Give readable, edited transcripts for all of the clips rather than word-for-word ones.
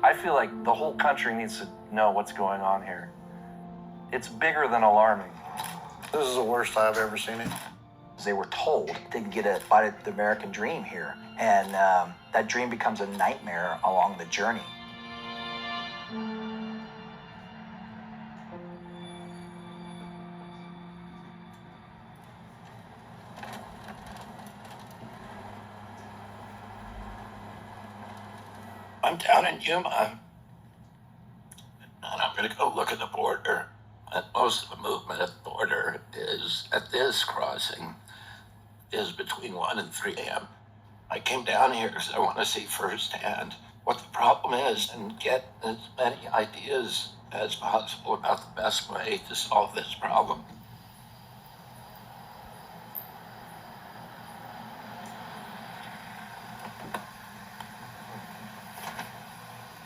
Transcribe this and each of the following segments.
I feel like the whole country needs to know what's going on here. It's bigger than alarming. This is the worst I've ever seen it. They were told they could get a bite at the American dream here, and that dream becomes a nightmare along the journey. I'm down in Yuma, and I'm going to go look at the border. And most of the movement at the border is at this crossing is between 1 and 3 a.m. I came down here because I want to see firsthand what the problem is and get as many ideas as possible about the best way to solve this problem.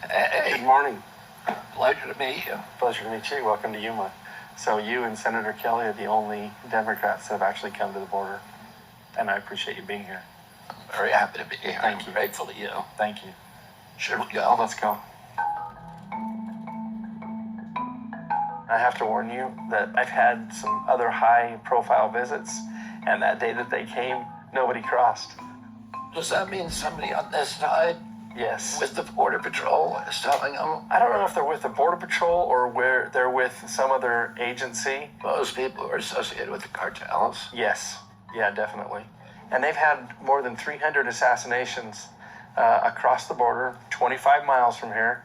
Hey. Good morning. Pleasure to meet you. Pleasure to meet you. Welcome to Yuma. So you and Senator Kelly are the only Democrats that have actually come to the border, and I appreciate you being here. I'm very happy to be here. Thank I'm you. grateful to you. Thank you. Should we go? Let's go. I have to warn you that I've had some other high-profile visits, and that day that they came, nobody crossed. Does that mean somebody on this side Yes. with the Border Patrol is telling them? I don't know if they're with the Border Patrol or where they're with some other agency. Most people are associated with the cartels. Yes. Yeah, definitely. And they've had more than 300 assassinations across the border, 25 miles from here,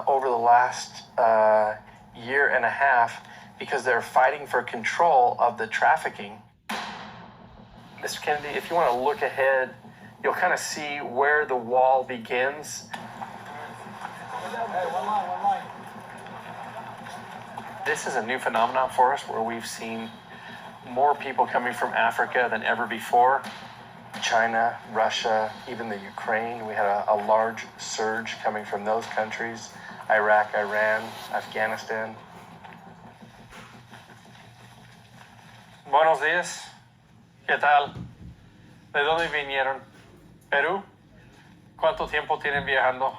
over the last year and a half, because they're fighting for control of the trafficking. Mr. Kennedy, if you want to look ahead, you'll kind of see where the wall begins. This is a new phenomenon for us where we've seen more people coming from Africa than ever before. China, Russia, even the Ukraine. We had a large surge coming from those countries. Iraq, Iran, Afghanistan. Buenos días. ¿Qué tal? ¿De dónde vinieron? ¿Perú? ¿Cuánto tiempo tienen viajando?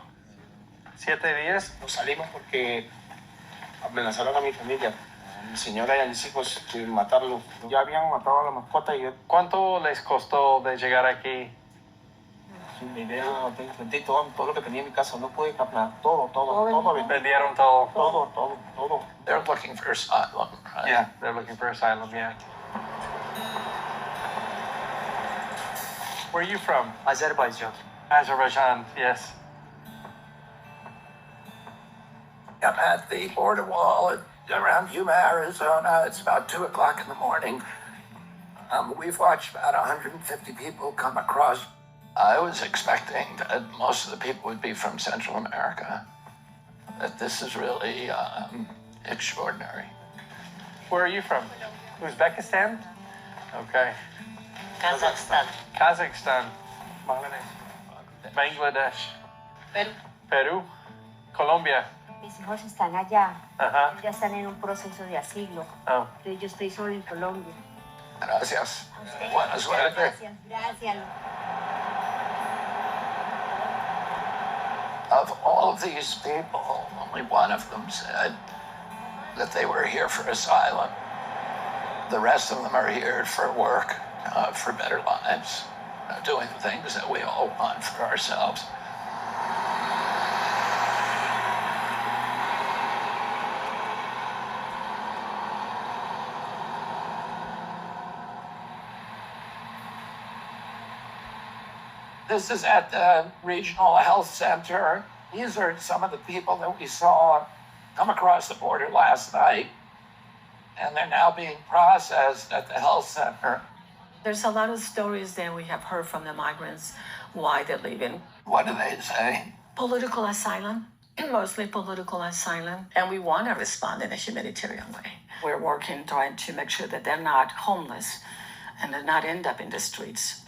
7 días. Nos salimos porque amenazaron a mi familia. Mi señora y a mis hijos que matarlos. Ya habían matado a la mascota y yo ¿Cuánto les costó de llegar aquí? sin idea vendí todo lo que tenía en mi casa. No pude comprar todo vendí. Vendieron todo. Todo. They're looking for asylum, right? Yeah, they're looking for asylum, yeah. Where are you from? Azerbaijan. Azerbaijan, yes. I'm at the border wall around Yuma, Arizona. It's about 2 o'clock in the morning. We've watched about 150 people come across. I was expecting that most of the people would be from Central America. That this is really extraordinary. Where are you from? Uzbekistan? Okay. Kazakhstan. Kazakhstan. Bangladesh. Perú. Perú. Colombia. Mis hijos están allá. Ajá. Ya están en un proceso de asilo. Oh. Yo estoy solo en Colombia. Gracias. Buena suerte. Gracias. Of all of these people, only one of them said that they were here for asylum. The rest of them are here for work, for better lives, doing the things that we all want for ourselves. This is at the Regional Health Center. These are some of the people that we saw come across the border last night, and they're now being processed at the health center. There's a lot of stories that we have heard from the migrants, why they're leaving. What do they say? Political asylum, mostly political asylum, and we want to respond in a humanitarian way. We're working, trying to make sure that they're not homeless and they're not end up in the streets.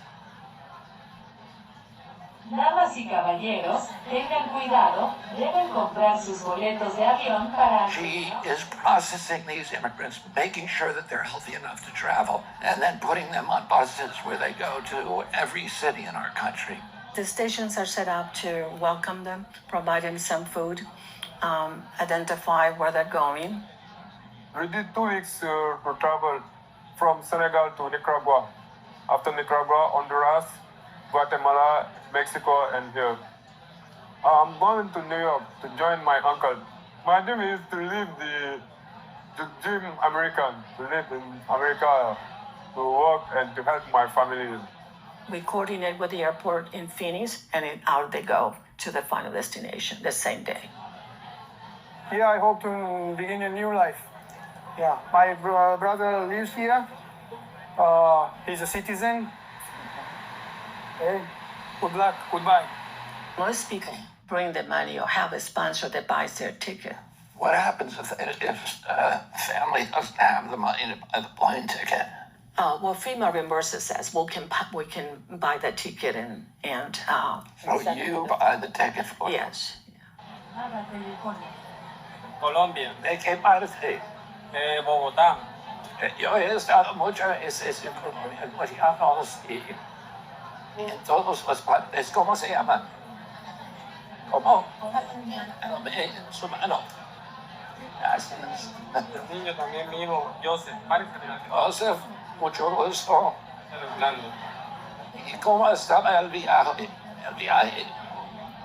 Damas y caballeros, tengan cuidado, deben comprar sus boletos de avión para... She is processing these immigrants, making sure that they're healthy enough to travel, and then putting them on buses where they go to every city in our country. The stations are set up to welcome them, provide them some food, identify where they're going. We did 2 weeks to travel from Senegal to Nicaragua. After Nicaragua, Honduras, Guatemala, Mexico, and here. I'm going to New York to join my uncle. My dream is to live to dream American, to live in America, to work and to help my family. We coordinate with the airport in Phoenix, and out they go to the final destination the same day. Here I hope to begin a new life. Yeah, my brother lives here. He's a citizen. Hey, good luck, goodbye. Most people bring the money or have a sponsor that buys their ticket. What happens if family doesn't have the money to buy the plane ticket? Well, FEMA reimburses us. We can buy the ticket and So you buy the ticket for them? yes. Colombia, ¿De qué parte? Bogotá. Yo he estado muchas veces en Colombia, y en todos los partes, ¿cómo se llaman? ¿Cómo? Dame su mano. Gracias. El niño también, mi hijo, Joseph. Joseph, mucho gusto. Orlando. ¿Y cómo estaba el viaje? El viaje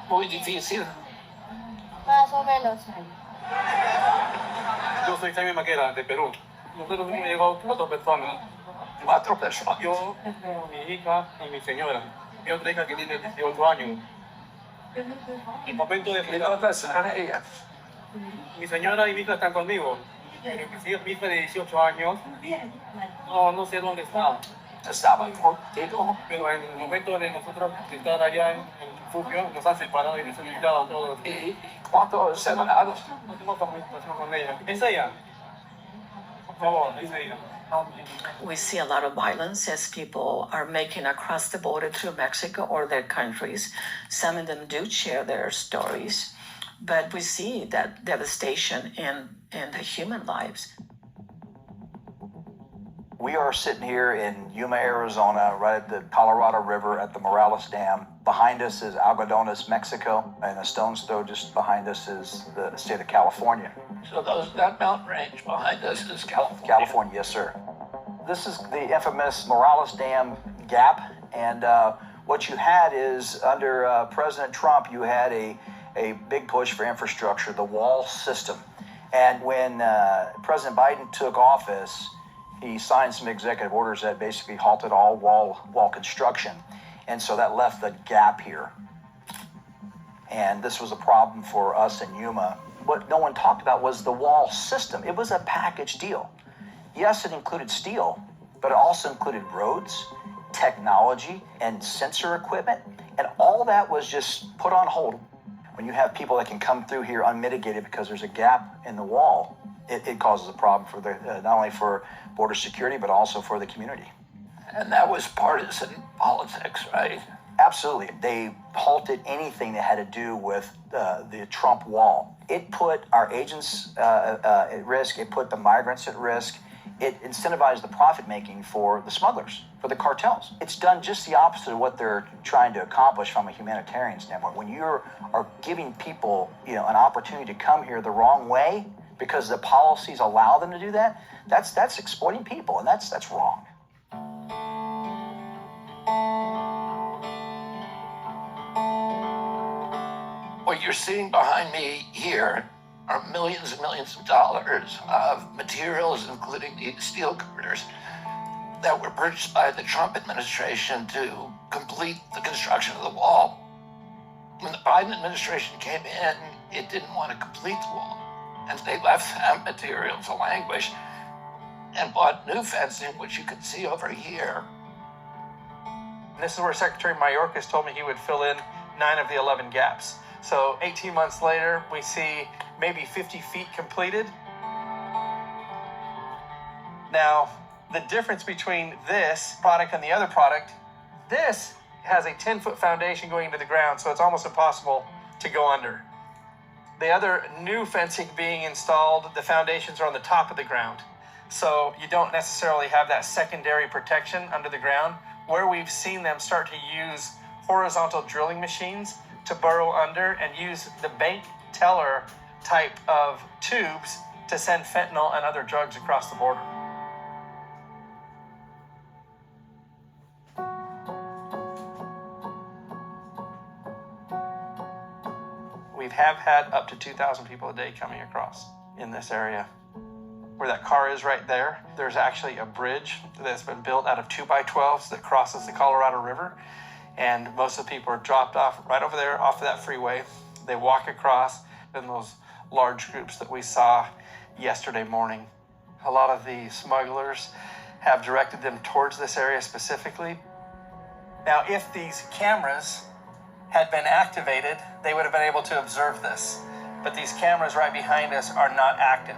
muy difícil. Más o menos. Yo soy Jaime Maquera, de Perú. Nosotros hemos llegado 4 personas. 4 personas. Yo, mi hija y mi señora. Mi otra hija que tiene 18 años. El momento de ¿Y dónde están ellas? mi señora y mi hija están conmigo. Mi hija de 18 años, no sé dónde está. Estaban contigo. Pero en el momento de nosotros estar allá en el refugio, nos han separado y nos han invitado a todos. ¿Y cuántos separados? No tengo comunicación con ella. ¿Es ella? Por favor, es ella. We see a lot of violence as people are making across the border through Mexico or their countries. Some of them do share their stories, but we see that devastation in the human lives. We are sitting here in Yuma, Arizona, right at the Colorado River at the Morales Dam. Behind us is Algodones, Mexico, and a stone's throw just behind us is the state of California. So that mountain range behind us is California. California, yes, sir. This is the infamous Morales Dam gap, and what you had is under President Trump, you had a big push for infrastructure, the wall system. And when President Biden took office, he signed some executive orders that basically halted all wall construction. And so that left the gap here. And this was a problem for us in Yuma. What no one talked about was the wall system. It was a package deal. Yes, it included steel, but it also included roads, technology, and sensor equipment. And all that was just put on hold. When you have people that can come through here unmitigated because there's a gap in the wall, it causes a problem for not only for border security, but also for the community. And that was partisan politics, right? Absolutely. They halted anything that had to do with the Trump wall. It put our agents at risk. It put the migrants at risk. It incentivized the profit making for the smugglers, for the cartels. It's done just the opposite of what they're trying to accomplish from a humanitarian standpoint. When you are giving people, an opportunity to come here the wrong way because the policies allow them to do that, that's exploiting people, and that's wrong. What you're seeing behind me here are millions and millions of dollars of materials, including the steel girders, that were purchased by the Trump administration to complete the construction of the wall. When the Biden administration came in, it didn't want to complete the wall, and they left that material to languish and bought new fencing, which you can see over here. This is where Secretary Mayorkas told me he would fill in 9 of the 11 gaps. So 18 months later, we see maybe 50 feet completed. Now, the difference between this product and the other product, this has a 10-foot foundation going into the ground, so it's almost impossible to go under. The other new fencing being installed, the foundations are on the top of the ground. So you don't necessarily have that secondary protection under the ground. Where we've seen them start to use horizontal drilling machines to burrow under and use the bank teller type of tubes to send fentanyl and other drugs across the border. We have had up to 2,000 people a day coming across in this area. Where that car is right there, there's actually a bridge that's been built out of 2x12s that crosses the Colorado River. And most of the people are dropped off right over there off of that freeway. They walk across in those large groups that we saw yesterday morning. A lot of the smugglers have directed them towards this area specifically. Now, if these cameras had been activated, they would have been able to observe this. But these cameras right behind us are not active.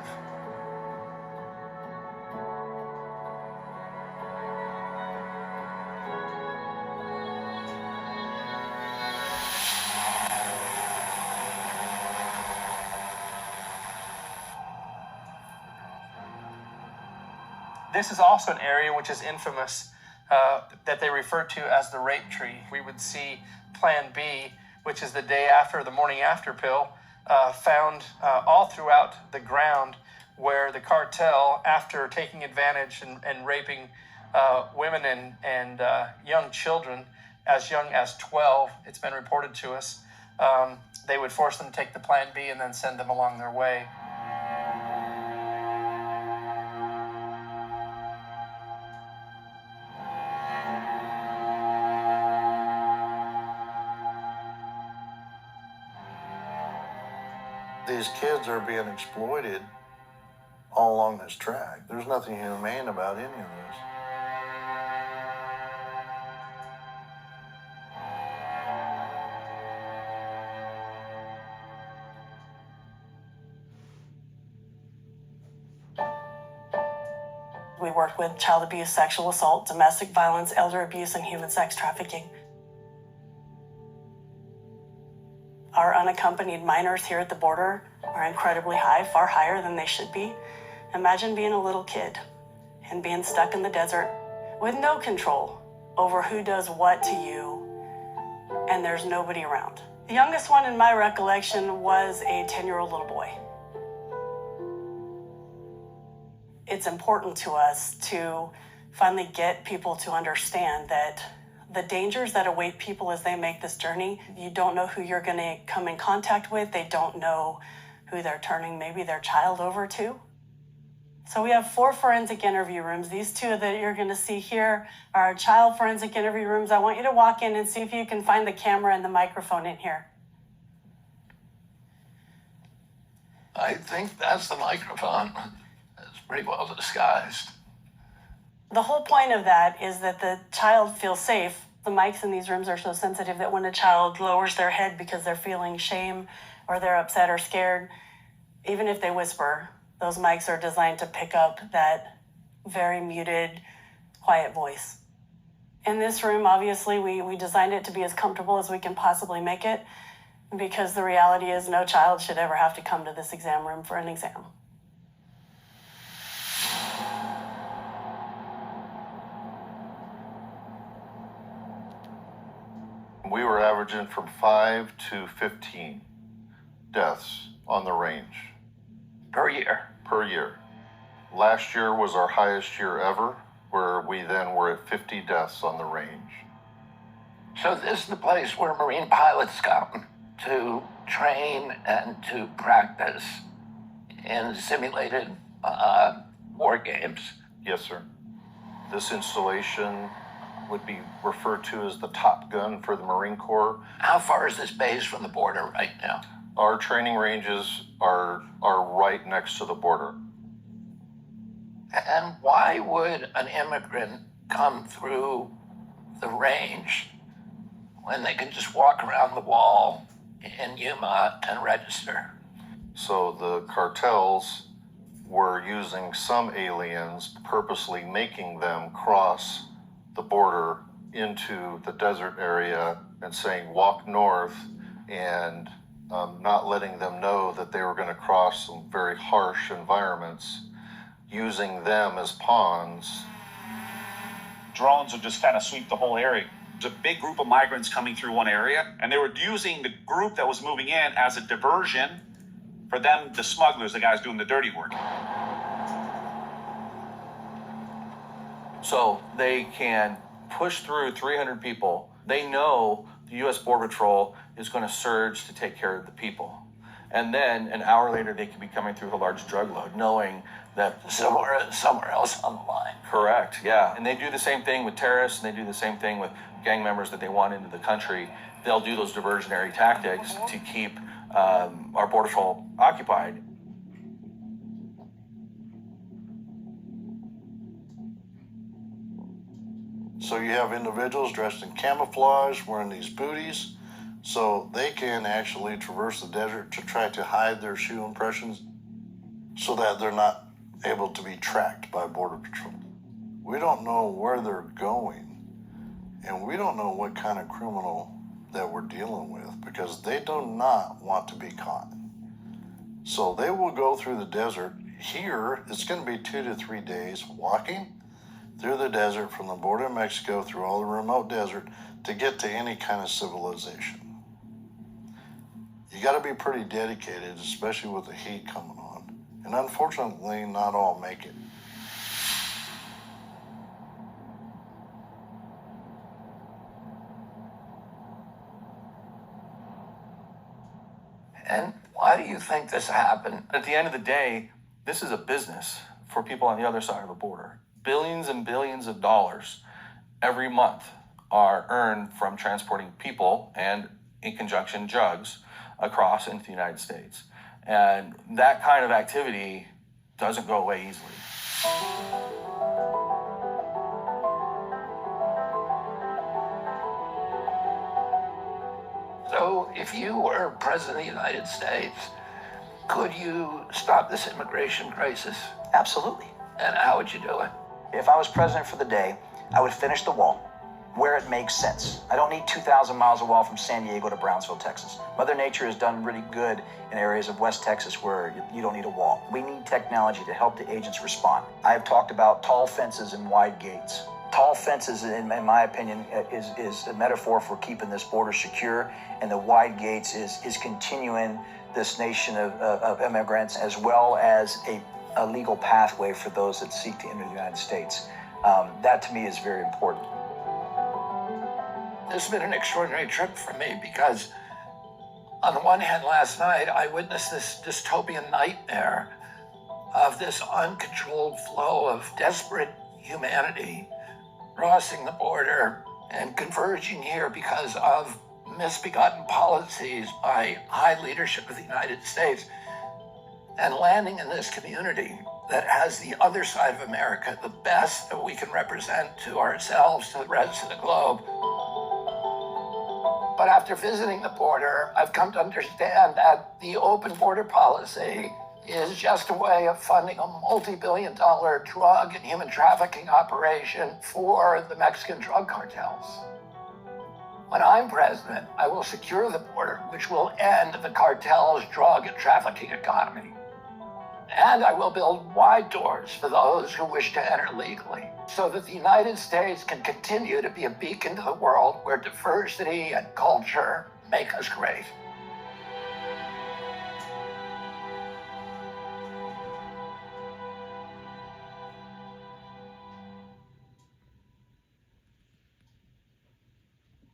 This is also an area which is infamous that they refer to as the rape tree. We would see Plan B, which is the day after, the morning after pill, found all throughout the ground where the cartel, after taking advantage and raping women and young children as young as 12, it's been reported to us, they would force them to take the Plan B and then send them along their way. These kids are being exploited all along this track. There's nothing humane about any of this. We work with child abuse, sexual assault, domestic violence, elder abuse, and human sex trafficking. Our unaccompanied minors here at the border are incredibly high, far higher than they should be. Imagine being a little kid and being stuck in the desert with no control over who does what to you, and there's nobody around. The youngest one in my recollection was a 10-year-old little boy. It's important to us to finally get people to understand that the dangers that await people as they make this journey, you don't know who you're going to come in contact with. They don't know who they're turning maybe their child over to. So we have 4 forensic interview rooms. These 2 that you're going to see here are child forensic interview rooms. I want you to walk in and see if you can find the camera and the microphone in here. I think that's the microphone. It's pretty well disguised. The whole point of that is that the child feels safe. The mics in these rooms are so sensitive that when a child lowers their head because they're feeling shame or they're upset or scared, even if they whisper, those mics are designed to pick up that very muted, quiet voice. In this room, obviously, we designed it to be as comfortable as we can possibly make it, because the reality is no child should ever have to come to this exam room for an exam. We were averaging from 5 to 15 deaths on the range. Per year. Per year. Last year was our highest year ever, where we then were at 50 deaths on the range. So this is the place where Marine pilots come to train and to practice in simulated war games. Yes, sir. This installation would be referred to as the Top Gun for the Marine Corps. How far is this base from the border right now? Our training ranges are right next to the border. And why would an immigrant come through the range when they can just walk around the wall in Yuma and register? So the cartels were using some aliens, purposely making them cross the border into the desert area and saying walk north, and not letting them know that they were going to cross some very harsh environments, using them as pawns. Drones would just kind of sweep the whole area. There's a big group of migrants coming through one area, and they were using the group that was moving in as a diversion for them, the smugglers, the guys doing the dirty work. So they can push through 300 people. They know the U.S. Border Patrol is going to surge to take care of the people. And then an hour later, they could be coming through with a large drug load, knowing that somewhere else on the line. Correct, yeah. And they do the same thing with terrorists, and they do the same thing with gang members that they want into the country. They'll do those diversionary tactics to keep our Border Patrol occupied. So you have individuals dressed in camouflage, wearing these booties, so they can actually traverse the desert to try to hide their shoe impressions so that they're not able to be tracked by Border Patrol. We don't know where they're going, and we don't know what kind of criminal that we're dealing with because they do not want to be caught. So they will go through the desert. Here, it's going to be 2 to 3 days walking through the desert from the border of Mexico through all the remote desert to get to any kind of civilization. You got to be pretty dedicated, especially with the heat coming on. And unfortunately, not all make it. And why do you think this happened? At the end of the day, this is a business for people on the other side of the border. Billions and billions of dollars every month are earned from transporting people and, in conjunction, drugs across into the United States. And that kind of activity doesn't go away easily. So if you were President of the United States, could you stop this immigration crisis? Absolutely. And how would you do it? If I was president for the day, I would finish the wall where it makes sense. I don't need 2,000 miles of wall from San Diego to Brownsville, Texas. Mother Nature has done really good in areas of West Texas where you don't need a wall. We need technology to help the agents respond. I have talked about tall fences and wide gates. Tall fences, in my opinion, is a metaphor for keeping this border secure, and the wide gates is continuing this nation of immigrants as well as a legal pathway for those that seek to enter the United States. That to me is very important. This has been an extraordinary trip for me because on the one hand, last night I witnessed this dystopian nightmare of this uncontrolled flow of desperate humanity crossing the border and converging here because of misbegotten policies by high leadership of the United States and landing in this community that has the other side of America, the best that we can represent to ourselves, to the rest of the globe. But after visiting the border, I've come to understand that the open border policy is just a way of funding a multi-billion-dollar drug and human trafficking operation for the Mexican drug cartels. When I'm president, I will secure the border, which will end the cartel's drug and trafficking economy. And I will build wide doors for those who wish to enter legally, so that the United States can continue to be a beacon to the world where diversity and culture make us great.